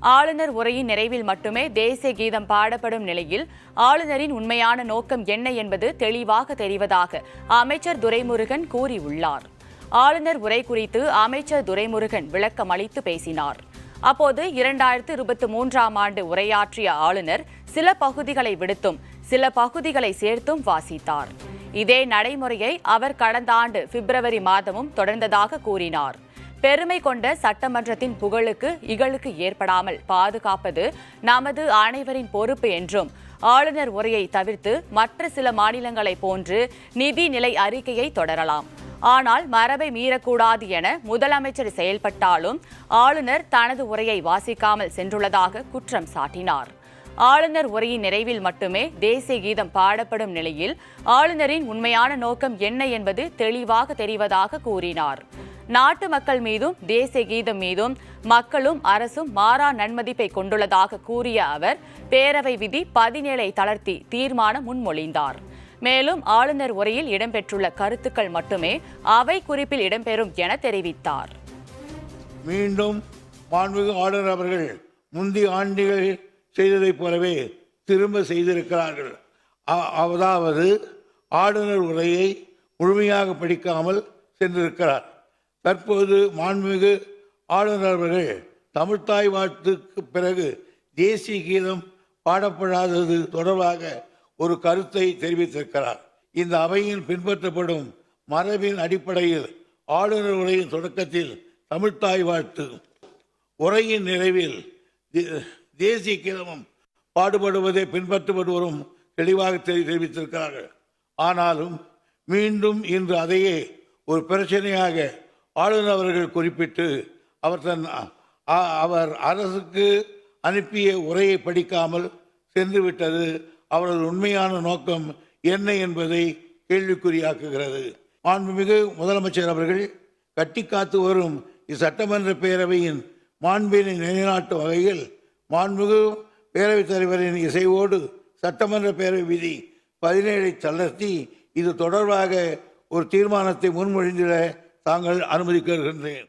ஆளுநர் உரையின் நிறைவில் மட்டுமே தேசிய கீதம் பாடப்படும் நிலையில் ஆளுநரின் உண்மையான நோக்கம் என்ன என்பது தெளிவாக தெரிவதாக அமைச்சர் துரைமுருகன் கூறியுள்ளார். ஆளுநர் உரை குறித்து அமைச்சர் துரைமுருகன் விளக்கம் அளித்து பேசினார். அப்போது 2023ஆம் ஆண்டு உரையாற்றிய ஆளுநர் சில பகுதிகளை விடுத்தும் சில பகுதிகளை சேர்த்தும் வாசித்தார். இதே நடைமுறையை அவர் கடந்த ஆண்டு பிப்ரவரி மாதமும் தொடர்ந்ததாக கூறினார். பெருமை கொண்ட சட்டமன்றத்தின் புகழுக்கு இகழுக்கு ஏற்படாமல் பாதுகாப்பது நமது அனைவரின் பொறுப்பு என்றும், ஆளுநர் உரையை தவிர்த்து மற்ற சில மாநிலங்களைப் போன்று நிதிநிலை அறிக்கையை தொடரலாம், ஆனால் மரபை மீறக்கூடாது என முதலமைச்சர் செயல்பட்டாலும் ஆளுநர் தனது உரையை வாசிக்காமல் சென்றுள்ளதாக குற்றம் சாட்டினார். ஆளுநர் உரையின் நிறைவில் மட்டுமே தேசிய கீதம் பாடப்படும் நிலையில் ஆளுநரின் உண்மையான நோக்கம் என்ன என்பது தெளிவாக தெரிவதாக கூறினார். நாட்டு மக்கள் மீதும் தேசிய கீதம் மீதும் மக்களும் அரசும் மாறா நன்மதிப்பை கொண்டுள்ளதாக கூறிய அவர் பேரவை விதி 17ஐ தளர்த்தி தீர்மானம் முன்மொழிந்தார். மேலும் ஆளுநர் உரையில் இடம்பெற்றுள்ள கருத்துக்கள் மட்டுமே அவை குறிப்பில் இடம்பெறும் என தெரிவித்தார். மீண்டும் மாண்புமிகு ஆளுநர் அவர்கள் முந்தைய ஆண்டுகளில் செய்ததைப் போலவே திரும்ப செய்திருக்கிறார்கள். அதாவது ஆளுநர் உரையை முழுமையாக படிக்காமல் சென்றிருக்கிறார். தற்போது மாண்புமிகு ஆளுநர் அவர்கள் தமிழ்த்தாய் வாழ்த்துக்கு பிறகு தேசிய கீதம் பாடப்படாதது தொடர்பாக ஒரு கருத்தை தெரிவித்திருக்கிறார். இந்த அவையில் பின்பற்றப்படும் மரபின் அடிப்படையில் ஆளுநர் உரையின் தொடக்கத்தில் தமிழ்த்தாய் வாழ்த்து, உரையின் நிறைவில் தேசிய கீதமும் பாடுபடுவதை பின்பற்றப்படுவதும் தெளிவாக தெரிவித்திருக்கிறார்கள். ஆனாலும் மீண்டும் இன்று அதையே ஒரு பிரச்சனையாக ஆளுநர் அவர்கள் குறிப்பிட்டு அவர் அரசுக்கு அனுப்பிய உரையை படிக்காமல் சென்றுவிட்டது அவரது உண்மையான நோக்கம் என்ன என்பதை கேள்விக்குறியாக்குகிறது. மாண்புமிகு முதலமைச்சர் அவர்கள் கட்டிக்காத்து வரும் இச்சட்டமன்ற பேரவையின் மாண்பினை நிலைநாட்டும் வகையில் மாண்புமிகு பேரவைத் தலைவரின் இசைவோடு சட்டமன்ற பேரவை விதி 17ஐ தளர்த்தி இது தொடர்பாக ஒரு தீர்மானத்தை முன்மொழிந்திட தாங்கள் அனுமதிக்க இருக்கின்றேன்.